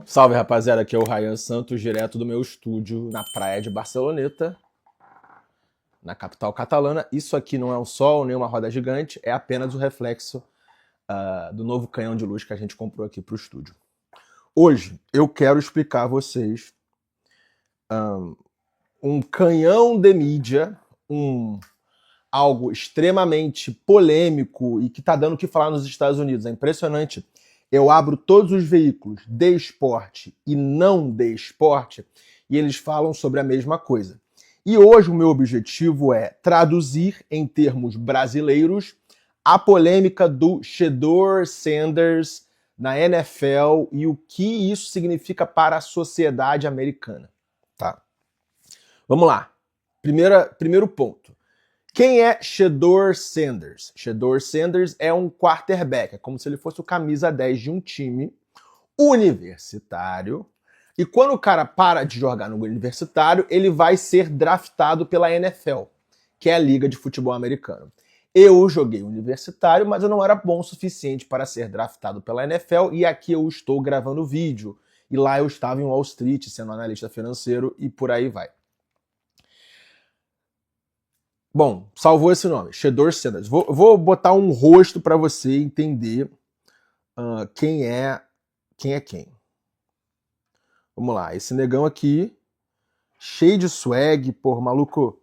Salve, rapaziada, aqui é o Ryan Santos, direto do meu estúdio na praia de Barceloneta, na capital catalana. Isso aqui não é um sol nem uma roda gigante, é apenas o reflexo do novo canhão de luz que a gente comprou aqui para o estúdio. Hoje eu quero explicar a vocês um canhão de mídia, algo extremamente polêmico e que está dando o que falar nos Estados Unidos. É impressionante. Eu abro todos os veículos de esporte e não de esporte e eles falam sobre a mesma coisa. E hoje o meu objetivo é traduzir em termos brasileiros a polêmica do Shedeur Sanders na NFL e o que isso significa para a sociedade americana. Tá? Vamos lá. Primeiro ponto. Quem é Shedeur Sanders? Shedeur Sanders é um quarterback, é como se ele fosse o camisa 10 de um time universitário. E quando o cara para de jogar no universitário, ele vai ser draftado pela NFL, que é a Liga de Futebol Americano. Eu joguei universitário, mas eu não era bom o suficiente para ser draftado pela NFL, e aqui eu estou gravando vídeo. E lá eu estava em Wall Street, sendo analista financeiro, e por aí vai. Bom, salvou esse nome, Shedeur Sanders. Vou botar um rosto para você entender quem é quem. Vamos lá, esse negão aqui, cheio de swag, porra, maluco.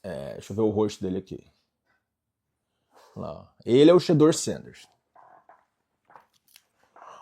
Deixa eu ver o rosto dele aqui. Lá, ele é o Shedeur Sanders.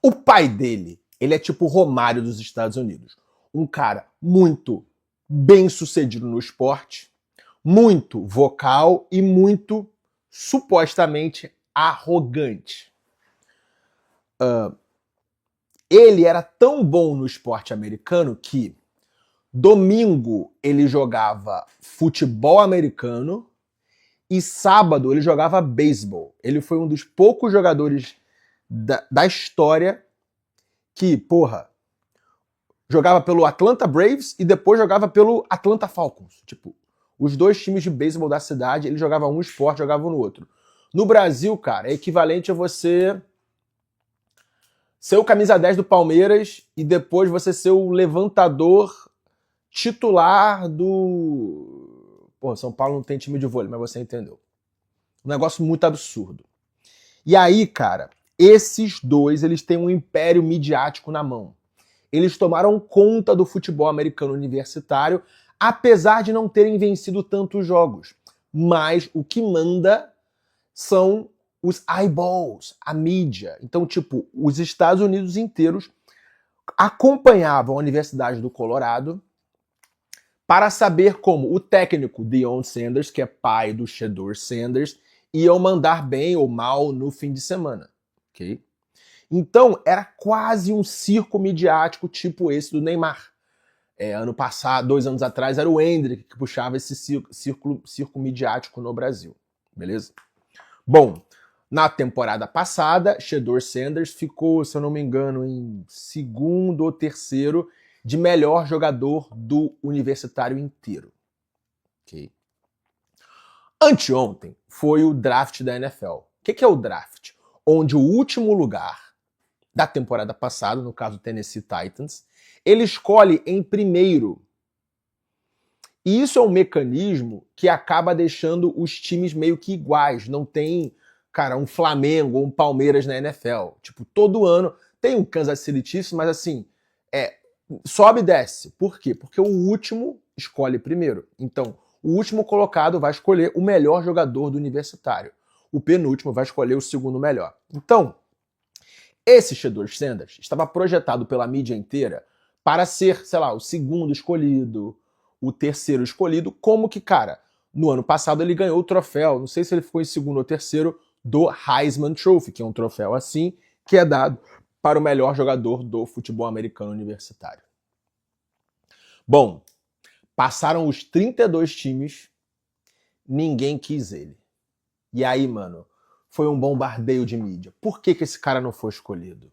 O pai dele, ele é tipo o Romário dos Estados Unidos. Um cara muito bem sucedido no esporte, muito vocal e muito supostamente arrogante. Ele era tão bom no esporte americano que domingo ele jogava futebol americano e sábado ele jogava beisebol. Ele foi um dos poucos jogadores da história que, porra, jogava pelo Atlanta Braves e depois jogava pelo Atlanta Falcons. Tipo, os dois times de beisebol da cidade, ele jogava um esporte, jogava no outro. No Brasil, cara, é equivalente a você ser o camisa 10 do Palmeiras e depois você ser o levantador titular do... Pô, São Paulo não tem time de vôlei, mas você entendeu. Um negócio muito absurdo. E aí, cara, esses dois, eles têm um império midiático na mão. Eles tomaram conta do futebol americano universitário, apesar de não terem vencido tantos jogos. Mas o que manda são os eyeballs, a mídia. Então, tipo, os Estados Unidos inteiros acompanhavam a Universidade do Colorado para saber como o técnico Deion Sanders, que é pai do Shedeur Sanders, iam mandar bem ou mal no fim de semana. Ok? Então, era quase um circo midiático tipo esse do Neymar. Ano passado, 2 anos atrás, era o Hendrick que puxava esse circo midiático no Brasil. Beleza? Bom, na temporada passada, Shedeur Sanders ficou, se eu não me engano, em segundo ou terceiro de melhor jogador do universitário inteiro. Okay? Anteontem foi o draft da NFL. O que é o draft? Onde o último lugar da temporada passada, no caso Tennessee Titans, ele escolhe em primeiro. E isso é um mecanismo que acaba deixando os times meio que iguais. Não tem, cara, um Flamengo ou um Palmeiras na NFL. Tipo, todo ano tem um Kansas City Chiefs, mas assim, sobe e desce. Por quê? Porque o último escolhe primeiro. Então, o último colocado vai escolher o melhor jogador do universitário. O penúltimo vai escolher o segundo melhor. Então, esse Shedeur Sanders estava projetado pela mídia inteira para ser, sei lá, o segundo escolhido, o terceiro escolhido, como que, cara, no ano passado ele ganhou o troféu, não sei se ele ficou em segundo ou terceiro, do Heisman Trophy, que é um troféu assim, que é dado para o melhor jogador do futebol americano universitário. Bom, passaram os 32 times, ninguém quis ele. E aí, mano, foi um bombardeio de mídia. Por que esse cara não foi escolhido?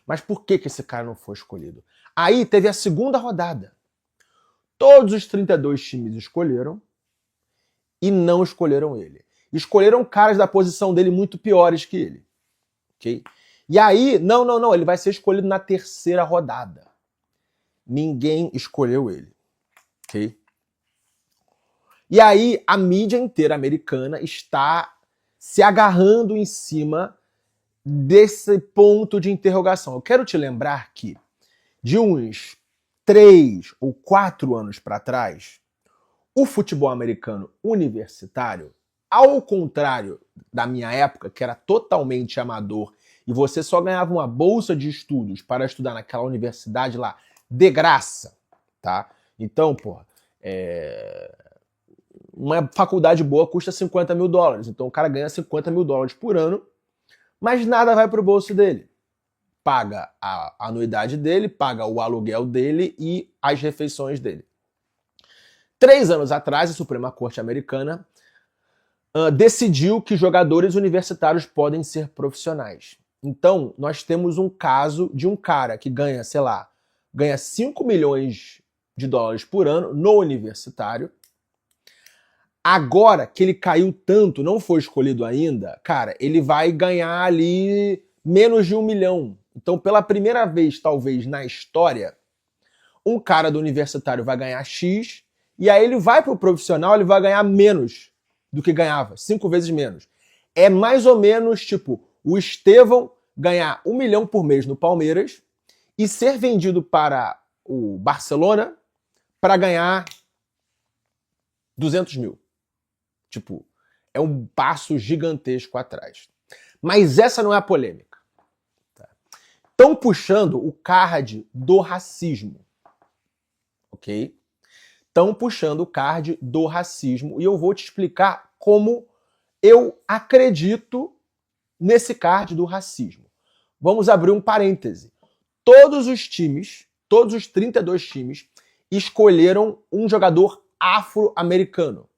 Mas por que esse cara não foi escolhido? Aí teve a segunda rodada. Todos os 32 times escolheram e não escolheram ele. Escolheram caras da posição dele muito piores que ele. Okay? E aí, não, ele vai ser escolhido na terceira rodada. Ninguém escolheu ele, ok? E aí, a mídia inteira americana está se agarrando em cima desse ponto de interrogação. Eu quero te lembrar que, de uns 3 ou 4 anos para trás, o futebol americano universitário, ao contrário da minha época, que era totalmente amador, e você só ganhava uma bolsa de estudos para estudar naquela universidade lá, de graça, tá? Então, porra, uma faculdade boa custa $50 mil. Então o cara ganha $50 mil por ano, mas nada vai pro bolso dele. Paga a anuidade dele, paga o aluguel dele e as refeições dele. 3 anos atrás, a Suprema Corte Americana decidiu que jogadores universitários podem ser profissionais. Então, nós temos um caso de um cara que ganha, sei lá, ganha $5 milhões por ano no universitário. Agora que ele caiu tanto, não foi escolhido ainda, cara, ele vai ganhar ali menos de $1 milhão. Então, pela primeira vez, talvez, na história, um cara do universitário vai ganhar X, e aí ele vai pro profissional, ele vai ganhar menos do que ganhava, 5 vezes menos. É mais ou menos, tipo, o Estevão ganhar $1 milhão por mês no Palmeiras e ser vendido para o Barcelona para ganhar 200 mil. Tipo, é um passo gigantesco atrás. Mas essa não é a polêmica. Estão puxando o card do racismo. Ok? Estão puxando o card do racismo. E eu vou te explicar como eu acredito nesse card do racismo. Vamos abrir um parêntese. Todos os times, todos os 32 times, escolheram um jogador afro-americano.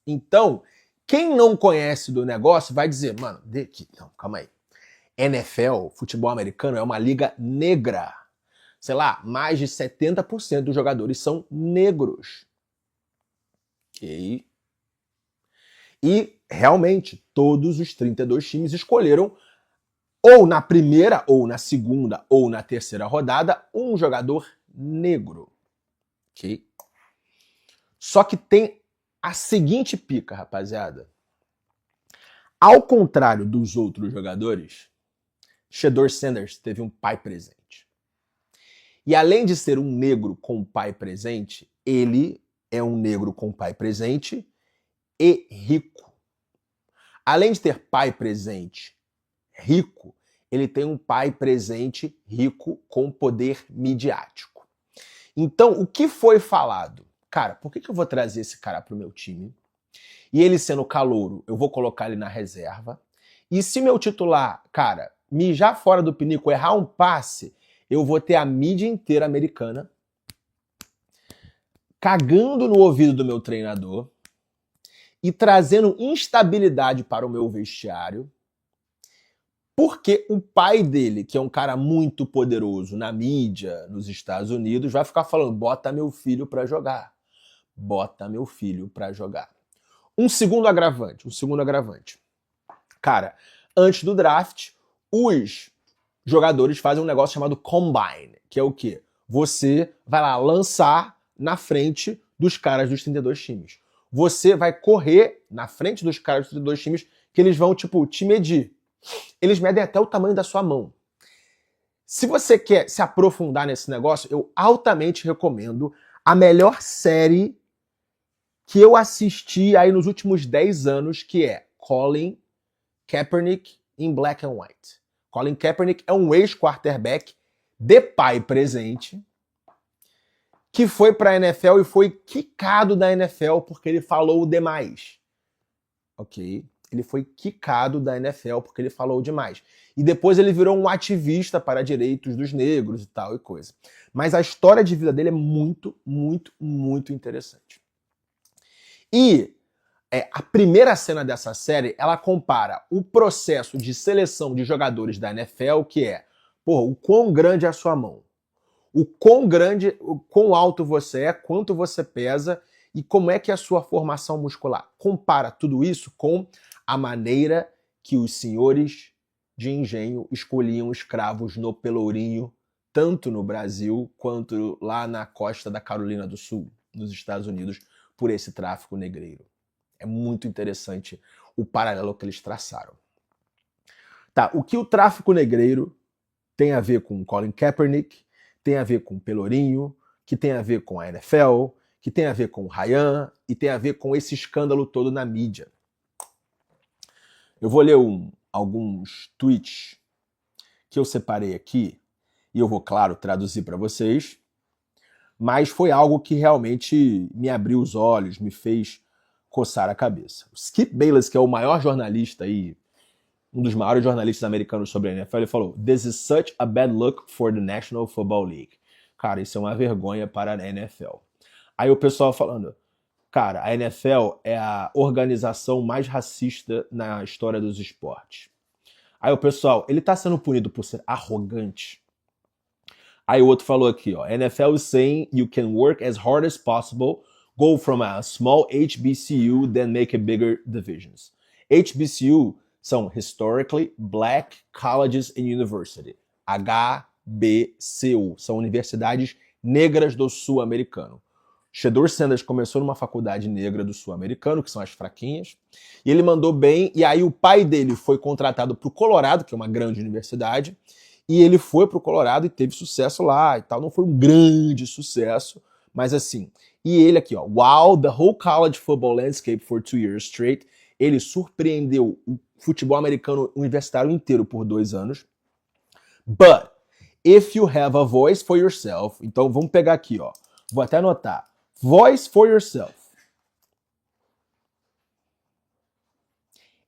Então, quem não conhece do negócio vai dizer, mano, não, calma aí. NFL, futebol americano, é uma liga negra. Sei lá, mais de 70% dos jogadores são negros. Ok? E, realmente, todos os 32 times escolheram, ou na primeira, ou na segunda, ou na terceira rodada, um jogador negro. Ok? Só que tem a seguinte pica, rapaziada. Ao contrário dos outros jogadores, Shedeur Sanders teve um pai presente. E além de ser um negro com pai presente, ele é um negro com pai presente e rico. Além de ter pai presente rico, ele tem um pai presente rico com poder midiático. Então, o que foi falado? Cara, por que eu vou trazer esse cara pro meu time? E ele sendo calouro, eu vou colocar ele na reserva. E se meu titular, cara, mijar fora do pinico, errar um passe, eu vou ter a mídia inteira americana cagando no ouvido do meu treinador e trazendo instabilidade para o meu vestiário, porque o pai dele, que é um cara muito poderoso na mídia nos Estados Unidos, vai ficar falando, bota meu filho pra jogar. Bota meu filho pra jogar. Um segundo agravante. Cara, antes do draft, os jogadores fazem um negócio chamado Combine, que é o quê? Você vai lá lançar na frente dos caras dos 32 times. Você vai correr na frente dos caras dos 32 times, que eles vão, tipo, te medir. Eles medem até o tamanho da sua mão. Se você quer se aprofundar nesse negócio, eu altamente recomendo a melhor série que eu assisti aí nos últimos 10 anos, que é Colin Kaepernick in Black and White. Colin Kaepernick é um ex-quarterback de pai presente que foi para a NFL e foi quicado da NFL porque ele falou demais. Ok? Ele foi quicado da NFL porque ele falou demais. E depois ele virou um ativista para direitos dos negros e tal e coisa. Mas a história de vida dele é muito, muito, muito interessante. E a primeira cena dessa série, ela compara o processo de seleção de jogadores da NFL, que é, porra, o quão grande é a sua mão, o quão alto você é, quanto você pesa e como é que é a sua formação muscular. Compara tudo isso com a maneira que os senhores de engenho escolhiam escravos no Pelourinho, tanto no Brasil quanto lá na costa da Carolina do Sul, nos Estados Unidos, por esse tráfico negreiro. É muito interessante o paralelo que eles traçaram. Tá, o que o tráfico negreiro tem a ver com Colin Kaepernick, tem a ver com Pelourinho, que tem a ver com a NFL, que tem a ver com o Ryan e tem a ver com esse escândalo todo na mídia. Eu vou ler alguns tweets que eu separei aqui e eu vou, claro, traduzir para vocês, mas foi algo que realmente me abriu os olhos, me fez coçar a cabeça. O Skip Bayless, que é o maior jornalista aí, um dos maiores jornalistas americanos sobre a NFL, ele falou: "This is such a bad look for the National Football League." Cara, isso é uma vergonha para a NFL. Aí o pessoal falando: cara, a NFL é a organização mais racista na história dos esportes. Aí o pessoal, ele tá sendo punido por ser arrogante. Aí o outro falou aqui, ó, NFL is saying you can work as hard as possible, go from a small HBCU, then make a bigger divisions. HBCU são Historically Black Colleges and University. HBCU. São universidades negras do sul-americano. Shedeur Sanders começou numa faculdade negra do sul-americano, que são as fraquinhas, e ele mandou bem, e aí o pai dele foi contratado para o Colorado, que é uma grande universidade, e ele foi para o Colorado e teve sucesso lá e tal. Não foi um grande sucesso, mas assim. E ele aqui, ó, wow, the whole college football landscape for 2 years straight, ele surpreendeu o futebol americano universitário inteiro por 2 anos. But, if you have a voice for yourself, então vamos pegar aqui, ó, vou até anotar. Voice for yourself.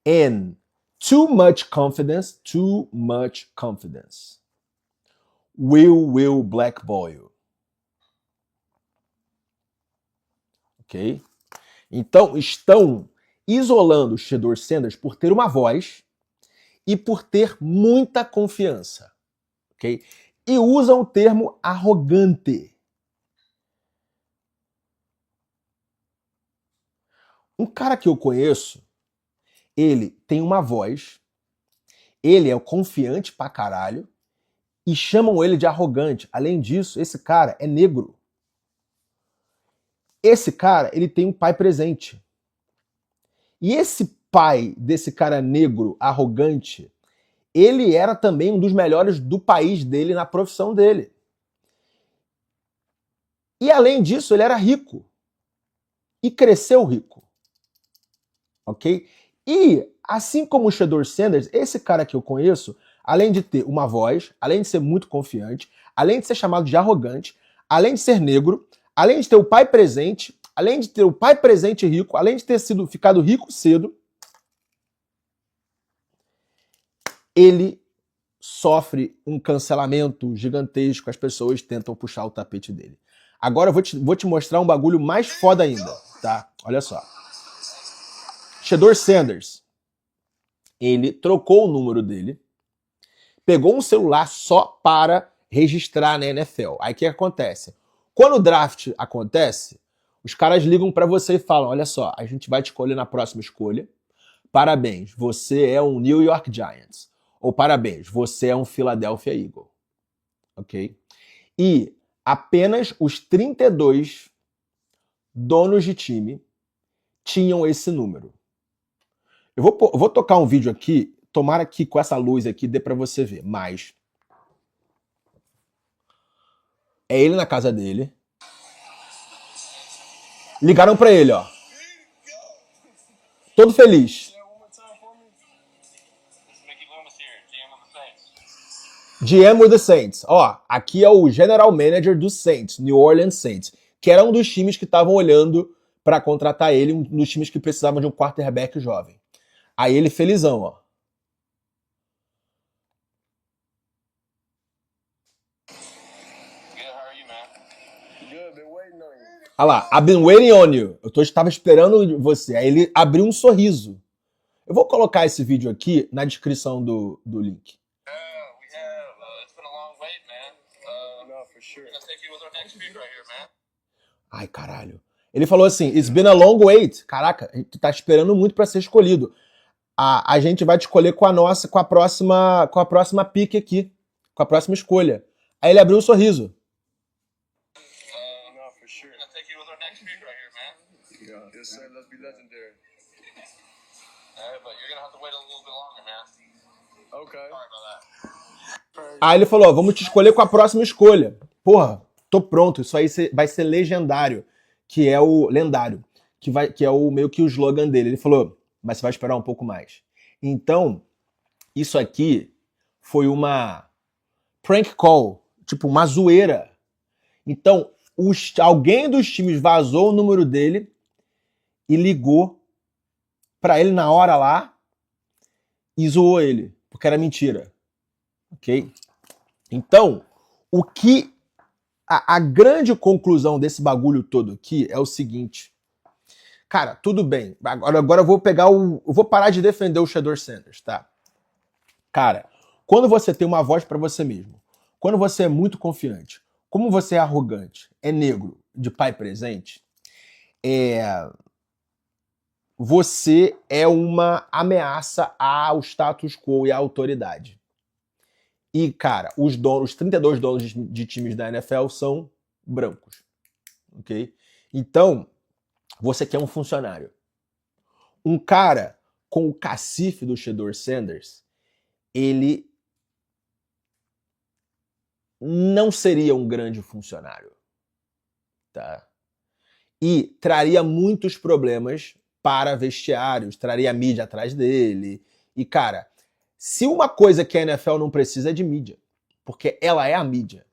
And too much confidence will blackball you. Ok? Então, estão isolando o Shedeur Sanders por ter uma voz e por ter muita confiança. Ok? E usam o termo arrogante. Um cara que eu conheço, ele tem uma voz, ele é confiante pra caralho, e chamam ele de arrogante. Além disso, esse cara é negro. Esse cara, ele tem um pai presente. E esse pai desse cara negro, arrogante, ele era também um dos melhores do país dele na profissão dele. E além disso, ele era rico. E cresceu rico. Ok? E, assim como o Shedeur Sanders, esse cara que eu conheço, além de ter uma voz, além de ser muito confiante, além de ser chamado de arrogante, além de ser negro, além de ter o pai presente, além de ter o pai presente rico, além de ter ficado rico cedo, ele sofre um cancelamento gigantesco, as pessoas tentam puxar o tapete dele. Agora eu vou te mostrar um bagulho mais foda ainda, tá? Olha só. Shedeur Sanders, ele trocou o número dele, pegou um celular só para registrar na NFL. Aí o que acontece? Quando o draft acontece, os caras ligam para você e falam: olha só, a gente vai te escolher na próxima escolha. Parabéns, você é um New York Giants. Ou parabéns, você é um Philadelphia Eagle. Ok? E apenas os 32 donos de time tinham esse número. Eu vou tocar um vídeo aqui, tomara que com essa luz aqui dê pra você ver, mas é ele na casa dele. Ligaram pra ele, ó. Todo feliz. GM with the Saints. Ó, aqui é o General Manager dos Saints, New Orleans Saints, que era um dos times que estavam olhando pra contratar ele, um dos times que precisavam de um quarterback jovem. Aí ele felizão, ó. Olha lá, I've been waiting on you. Eu estava esperando você. Aí ele abriu um sorriso. Eu vou colocar esse vídeo aqui na descrição do link. Ai, caralho. Ele falou assim, it's been a long wait. Caraca, tu tá esperando muito pra ser escolhido. a gente vai te escolher com a próxima pick aqui, com a próxima escolha. Aí ele abriu um sorriso. No, for sure. I'll take you with our next pick right here, man. Yeah. Yes, sir. Let's be legendary. All right, but you're gonna have to wait a little bit longer, man. Okay. Sorry about that. Aí ele falou, vamos te escolher com a próxima escolha. Porra, tô pronto, isso aí vai ser legendário, que é o lendário, que é o meio que o slogan dele. Ele falou, mas você vai esperar um pouco mais. Então, isso aqui foi uma prank call, tipo uma zoeira. Então, alguém dos times vazou o número dele e ligou pra ele na hora lá e zoou ele, porque era mentira. Ok? Então, o que a grande conclusão desse bagulho todo aqui é o seguinte. Cara, tudo bem. Agora eu vou pegar eu vou parar de defender o Shedeur Sanders, tá? Cara, quando você tem uma voz pra você mesmo, quando você é muito confiante, como você é arrogante, é negro, de pai presente, você é uma ameaça ao status quo e à autoridade. E, cara, os 32 donos de times da NFL são brancos, ok? Então, você quer um funcionário. Um cara com o cacife do Shedeur Sanders, ele não seria um grande funcionário, tá? E traria muitos problemas para vestiários, traria a mídia atrás dele. E, cara, se uma coisa que a NFL não precisa é de mídia, porque ela é a mídia,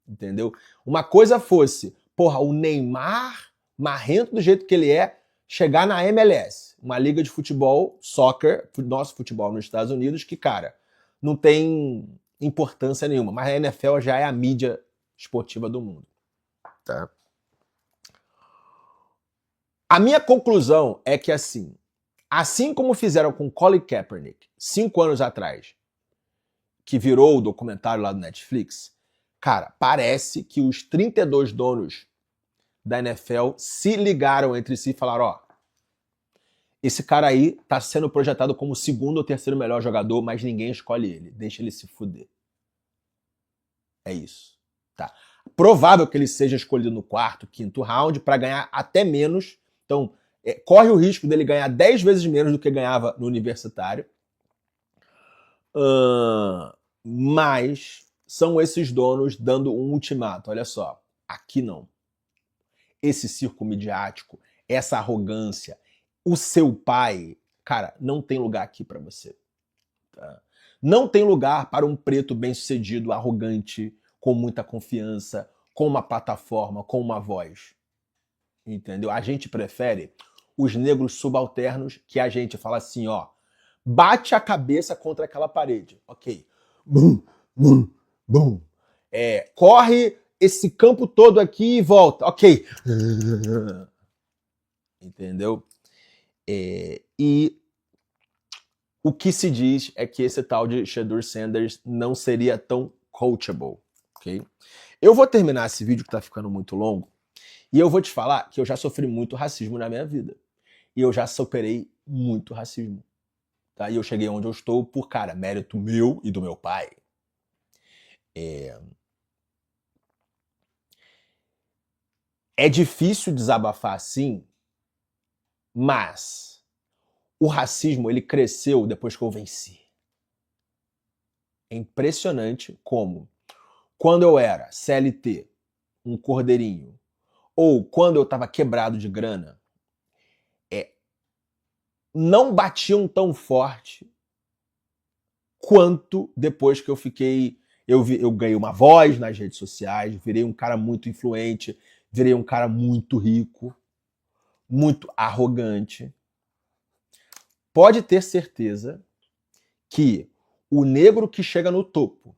entendeu? Uma coisa fosse, porra, o Neymar, marrento do jeito que ele é, chegar na MLS, uma liga de futebol, soccer, nosso futebol nos Estados Unidos, que, cara, não tem importância nenhuma, mas a NFL já é a mídia esportiva do mundo, tá? A minha conclusão é que, assim como fizeram com Colin Kaepernick 5 anos atrás, que virou o documentário lá do Netflix, cara, parece que os 32 donos da NFL se ligaram entre si e falaram, ó, esse cara aí tá sendo projetado como o segundo ou terceiro melhor jogador, mas ninguém escolhe ele, deixa ele se fuder. É isso, tá? Provável que ele seja escolhido no quarto, quinto round para ganhar até menos. Então, corre o risco dele ganhar 10 vezes menos do que ganhava no universitário. Mas são esses donos dando um ultimato. Olha só, aqui não. Esse circo midiático, essa arrogância, o seu pai, cara, não tem lugar aqui para você. Tá? Não tem lugar para um preto bem-sucedido, arrogante, com muita confiança, com uma plataforma, com uma voz. Entendeu? A gente prefere os negros subalternos que a gente fala assim, ó, bate a cabeça contra aquela parede. Ok. Bum, bum, bum. Corre esse campo todo aqui e volta. Ok. Entendeu? E o que se diz é que esse tal de Shedeur Sanders não seria tão coachable. Ok? Eu vou terminar esse vídeo que tá ficando muito longo e eu vou te falar que eu já sofri muito racismo na minha vida. E eu já superei muito racismo. Tá? E eu cheguei onde eu estou por, cara, mérito meu e do meu pai. É difícil desabafar assim, mas o racismo, ele cresceu depois que eu venci. É impressionante como, quando eu era CLT, um cordeirinho, ou quando eu estava quebrado de grana, não batiam tão forte quanto depois que eu fiquei... Eu ganhei uma voz nas redes sociais, virei um cara muito influente, virei um cara muito rico, muito arrogante. Pode ter certeza que o negro que chega no topo,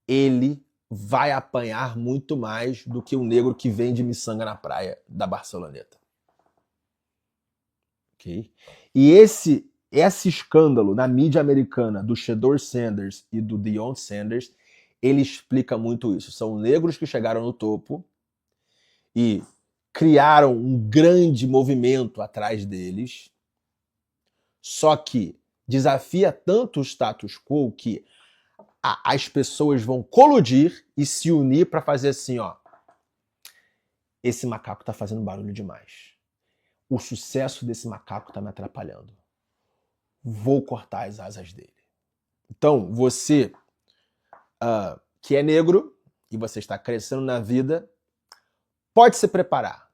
ele vai apanhar muito mais do que o negro que vende miçanga na praia da Barceloneta. Okay? E esse escândalo na mídia americana do Shedeur Sanders e do Deion Sanders, ele explica muito isso. São negros que chegaram no topo e criaram um grande movimento atrás deles, Só que desafia tanto o status quo que as pessoas vão colidir e se unir para fazer assim, ó. Esse macaco tá fazendo barulho demais. O sucesso desse macaco tá me atrapalhando. Vou cortar as asas dele. Então, você que é negro e você está crescendo na vida, pode se preparar.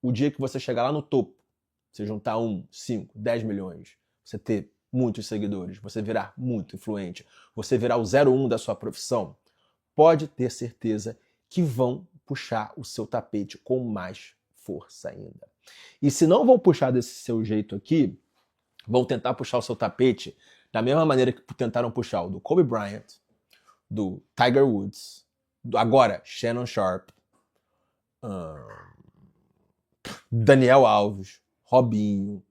O dia que você chegar lá no topo, você juntar 1, 5, 10 milhões, você ter muitos seguidores, você virar muito influente, você virar o 01 da sua profissão, pode ter certeza que vão puxar o seu tapete com mais força ainda. E se não vão puxar desse seu jeito aqui, vão tentar puxar o seu tapete da mesma maneira que tentaram puxar o do Kobe Bryant, do Tiger Woods, agora Shannon Sharpe, Daniel Alves, Robinho,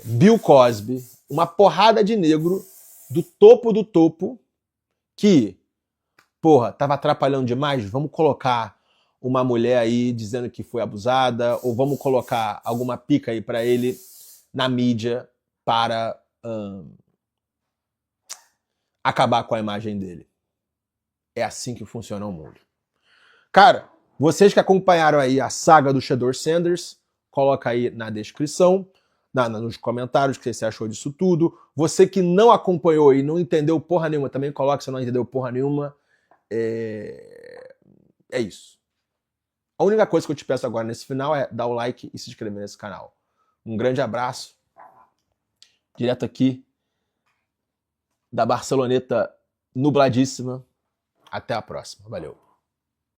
Bill Cosby, uma porrada de negro do topo que, porra, tava atrapalhando demais, vamos colocar uma mulher aí dizendo que foi abusada, ou vamos colocar alguma pica aí pra ele na mídia para acabar com a imagem dele. É assim que funciona o mundo. Cara, vocês que acompanharam aí a saga do Shedeur Sanders, coloca aí na descrição, nos comentários o que você achou disso tudo. Você que não acompanhou e não entendeu porra nenhuma, também coloca se não entendeu porra nenhuma. É isso. A única coisa que eu te peço agora nesse final é dar o like e se inscrever nesse canal. Um grande abraço. Direto aqui da Barceloneta nubladíssima. Até a próxima. Valeu.